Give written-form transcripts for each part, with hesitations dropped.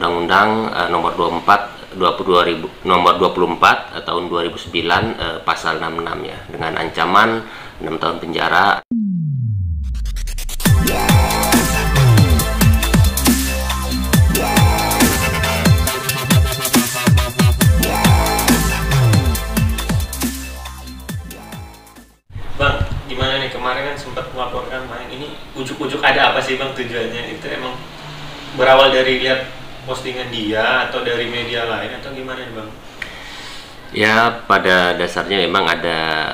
Undang-Undang nomor 24 tahun 2009 pasal 66 ya, dengan ancaman 6 tahun penjara. Bang, gimana nih, kemarin kan sempat melaporkan main ini, ujuk-ujuk ada apa sih Bang tujuannya? Itu emang berawal dari lihat postingan dia atau dari media lain atau gimana nih Bang? Ya, pada dasarnya memang ada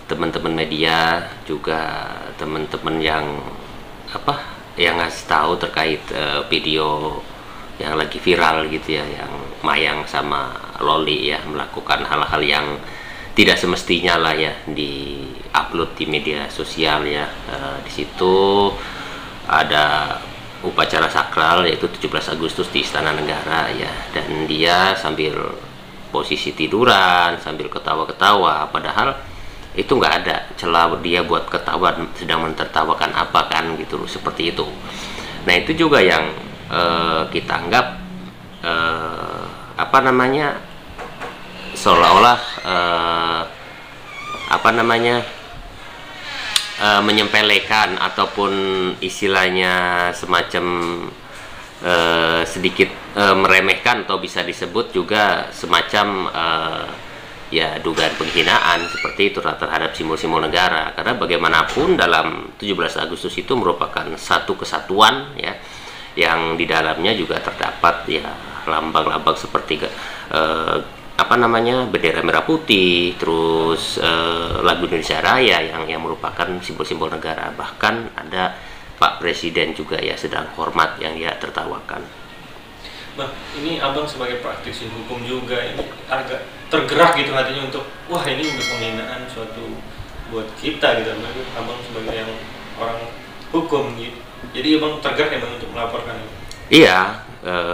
teman-teman media, juga teman-teman yang ngasih tahu terkait video yang lagi viral gitu ya, yang Mayang sama Loli ya melakukan hal-hal yang tidak semestinya lah ya di-upload di media sosial ya. Di situ ada upacara sakral yaitu 17 Agustus di Istana Negara ya, dan dia sambil posisi tiduran sambil ketawa-ketawa, padahal itu nggak ada celah dia buat ketawa, sedang mentertawakan apa kan gitu loh, seperti itu. Nah, itu juga yang kita anggap seolah-olah menyempelekan ataupun istilahnya semacam sedikit meremehkan, atau bisa disebut juga semacam ya dugaan penghinaan seperti itu terhadap simbol-simbol negara. Karena bagaimanapun dalam 17 Agustus itu merupakan satu kesatuan ya, yang di dalamnya juga terdapat ya lambang-lambang seperti bendera merah putih, terus lagu Indonesia Raya yang merupakan simbol-simbol negara. Bahkan ada Pak Presiden juga ya sedang hormat yang dia tertawakan. Bang, ini abang sebagai praktisi hukum juga, ini agak tergerak gitu hatinya untuk, wah ini udah penghinaan suatu buat kita gitu. Abang sebagai yang orang hukum gitu, jadi abang tergerak ya Bang untuk melaporkan ini? Iya,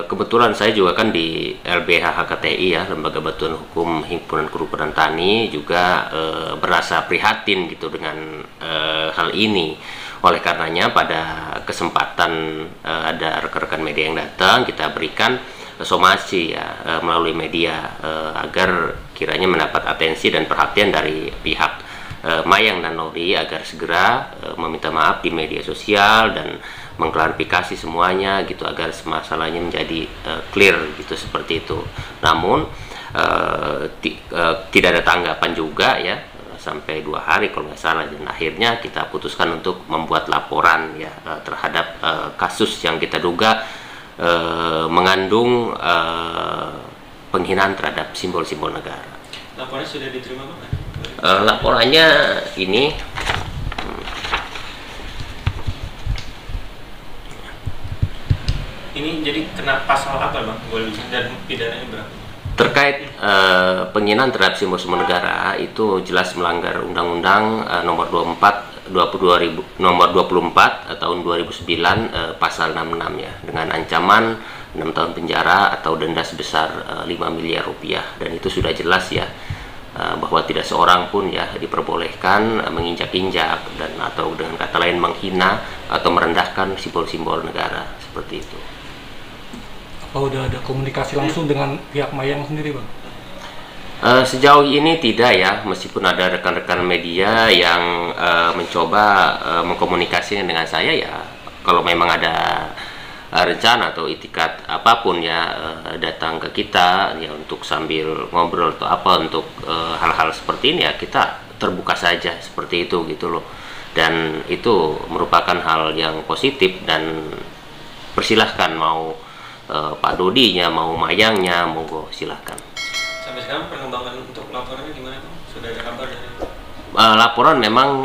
kebetulan saya juga kan di LBH HKTI ya, Lembaga Bantuan Hukum Himpunan Kerukunan Tani, juga berasa prihatin gitu dengan hal ini. Oleh karenanya pada kesempatan ada rekan-rekan media yang datang, kita berikan somasi ya melalui media agar kiranya mendapat atensi dan perhatian dari pihak Mayang dan Loli, agar segera meminta maaf di media sosial dan mengklarifikasi semuanya gitu, agar masalahnya menjadi clear gitu, seperti itu. Namun tidak ada tanggapan juga ya sampai 2 hari kalau nggak salah, dan akhirnya kita putuskan untuk membuat laporan ya terhadap kasus yang kita duga mengandung penghinaan terhadap simbol-simbol negara. Laporannya sudah diterima Bang? Laporannya ini jadi kena pasal apa Bang? Dan pidananya berapa? Terkait penghinaan terhadap simbol-simbol negara itu jelas melanggar Undang-Undang nomor 24 tahun 2009 pasal 66 ya, dengan ancaman 6 tahun penjara atau denda sebesar 5 miliar rupiah. Dan itu sudah jelas ya bahwa tidak seorang pun ya diperbolehkan menginjak-injak dan atau dengan kata lain menghina atau merendahkan simbol-simbol negara seperti itu. Apa udah ada komunikasi langsung dengan pihak Mayang sendiri Bang? Sejauh ini tidak ya, meskipun ada rekan-rekan media yang mencoba mengkomunikasikan dengan saya ya, kalau memang ada rencana atau itikat apapun ya datang ke kita ya untuk sambil ngobrol atau apa untuk hal-hal seperti ini ya, kita terbuka saja seperti itu gitu loh. Dan itu merupakan hal yang positif, dan persilahkan mau Pak Dodinya, mau Mayangnya, monggo silahkan. Sampai sekarang perkembangan untuk laporannya gimana Bang? Sudah ada kabar dari laporan memang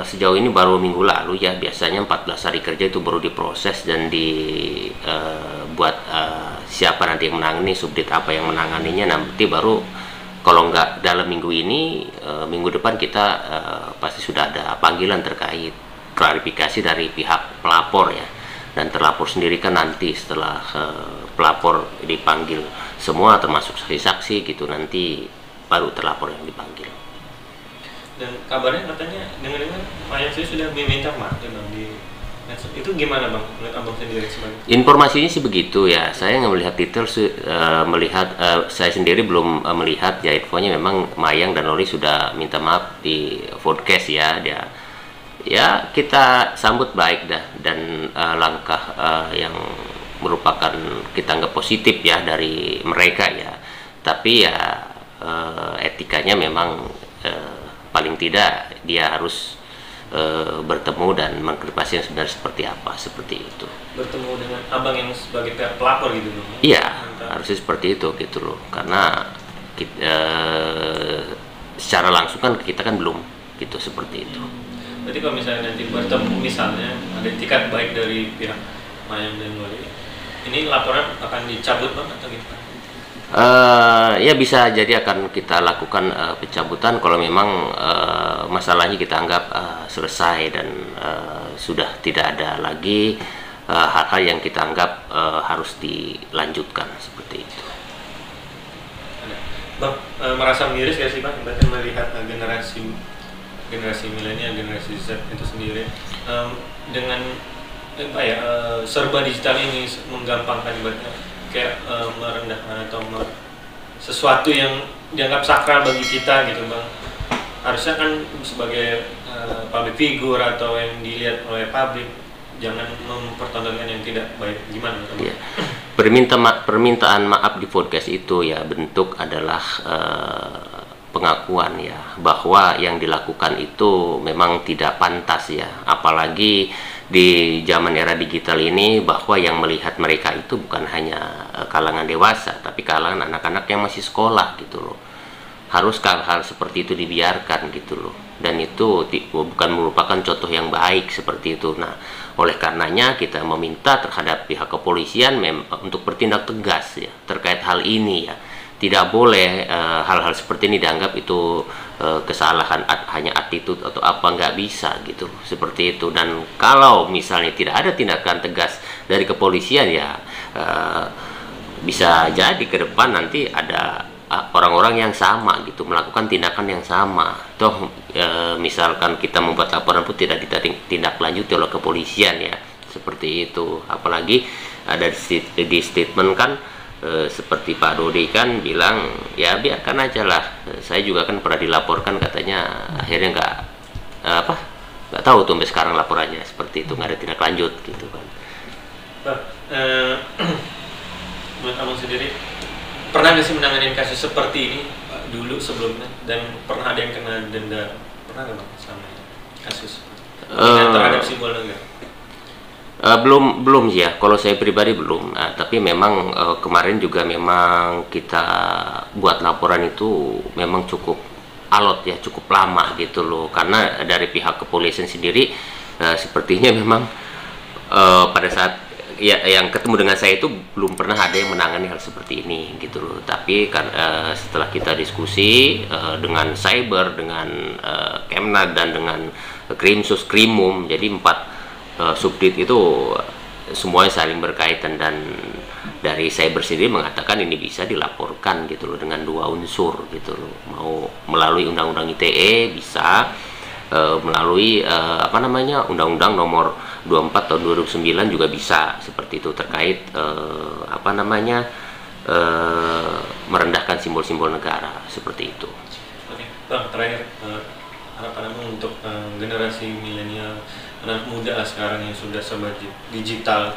sejauh ini baru minggu lalu ya. Biasanya 14 hari kerja itu baru diproses dan dibuat siapa nanti yang menangani, subdit apa yang menanganinya. Nanti baru kalau nggak dalam minggu ini, minggu depan kita pasti sudah ada panggilan terkait klarifikasi dari pihak pelapor ya. Dan terlapor sendiri kan nanti setelah pelapor dipanggil semua termasuk saksi-saksi gitu, nanti baru terlapor yang dipanggil. Dan kabarnya katanya dengar-dengar Mayang saya sudah meminta maaf ya Bang di Itu gimana bang? Menurut abang sendiri sebagai Informasinya sih begitu ya. Saya nggak melihat detail saya sendiri belum melihat ya. Infonya memang Mayang dan Loli sudah minta maaf di podcast ya. Ya kita sambut baik dah, dan langkah yang merupakan kita anggap positif ya dari mereka ya. Tapi ya etikanya memang paling tidak dia harus bertemu dan mengklarifikasi yang sebenarnya seperti apa, seperti itu. bertemu dengan abang yang sebagai pihak pelapor gitu bang? Iya, harusnya seperti itu gitu loh. Karena secara langsung kan kita kan belum gitu, seperti itu. Berarti kalau misalnya nanti bertemu, misalnya ada etikat baik dari pihak Mayang dan Loli, ini laporan akan dicabut bang atau gimana? Ya bisa jadi akan kita lakukan pencabutan kalau memang masalahnya kita anggap selesai dan sudah tidak ada lagi hal-hal yang kita anggap harus dilanjutkan, seperti itu. Bang, merasa miris gak sih bang, bahkan melihat generasi milenial, generasi Z itu sendiri dengan serba digital ini menggampangkan ibaratnya kayak merendahkan atau sesuatu yang dianggap sakral bagi kita gitu bang. Harusnya kan sebagai public figure atau yang dilihat oleh publik, jangan mempertontonkan yang tidak baik. Gimana bang? Ya. Permintaan maaf di podcast itu ya bentuk adalah pengakuan ya bahwa yang dilakukan itu memang tidak pantas ya, apalagi di zaman era digital ini, bahwa yang melihat mereka itu bukan hanya kalangan dewasa tapi kalangan anak-anak yang masih sekolah gitu loh. Harus hal-hal seperti itu dibiarkan gitu loh, dan itu bukan merupakan contoh yang baik seperti itu. Nah, oleh karenanya kita meminta terhadap pihak kepolisian untuk bertindak tegas ya terkait hal ini ya. Tidak boleh hal-hal seperti ini dianggap itu kesalahan hanya attitude atau apa, nggak bisa gitu, seperti itu. Dan kalau misalnya tidak ada tindakan tegas dari kepolisian ya bisa jadi ke depan nanti ada orang-orang yang sama gitu melakukan tindakan yang sama. Toh misalkan kita membuat laporan pun tidak ditindaklanjuti oleh kepolisian ya, seperti itu. Apalagi ada di statement kan seperti Pak Dodi kan bilang ya biarkan aja lah. Saya juga kan pernah dilaporkan katanya akhirnya nggak tahu tuh sampai sekarang laporannya seperti itu, nggak ada tindak lanjut gitu kan. Menurut abang sendiri pernah nggak sih menangani kasus seperti ini dulu sebelumnya, dan pernah ada yang kena denda, pernah nggak bang sama kasus terhadap simbol negara? Belum ya, kalau saya pribadi belum. Tapi memang kemarin juga memang kita buat laporan itu memang cukup alot ya, cukup lama gitu loh. Karena dari pihak kepolisian sendiri sepertinya memang pada saat ya yang ketemu dengan saya itu belum pernah ada yang menangani hal seperti ini gitu loh. Tapi kan setelah kita diskusi dengan cyber, dengan Kemnag dan dengan Krimsus, Krimum, jadi 4 subdit itu semuanya saling berkaitan, dan dari cyber sendiri mengatakan ini bisa dilaporkan gitu loh dengan 2 unsur gitu loh. Mau melalui undang-undang ITE bisa, melalui undang-undang nomor 24 tahun 2009 juga bisa, seperti itu, terkait merendahkan simbol-simbol negara, seperti itu. Oke, bang, terakhir harapan untuk generasi milenial, anak muda sekarang yang sudah serba digital,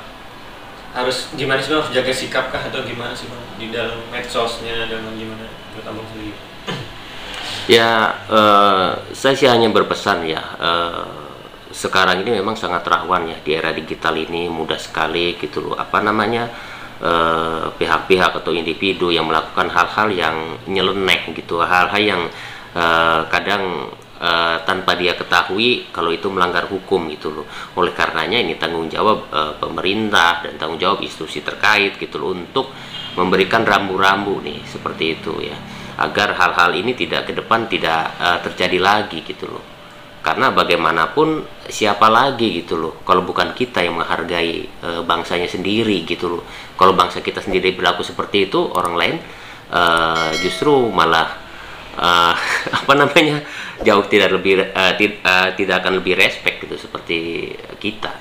harus gimana sih bang? Harus jaga sikap kah atau gimana sih bang di dalam medsosnya, dan gimana menurut abang sendiri? Ya, saya sih hanya berpesan ya, sekarang ini memang sangat rawan ya di era digital ini, mudah sekali gitu loh pihak-pihak atau individu yang melakukan hal-hal yang nyeleneh gitu, hal-hal yang kadang tanpa dia ketahui kalau itu melanggar hukum gitu loh. Oleh karenanya ini tanggung jawab pemerintah dan tanggung jawab institusi terkait gitu loh untuk memberikan rambu-rambu nih seperti itu ya, agar hal-hal ini tidak ke depan tidak terjadi lagi gitu loh. Karena bagaimanapun siapa lagi gitu loh kalau bukan kita yang menghargai bangsanya sendiri gitu loh. Kalau bangsa kita sendiri berlaku seperti itu, orang lain justru malah jauh tidak akan lebih respect gitu seperti kita.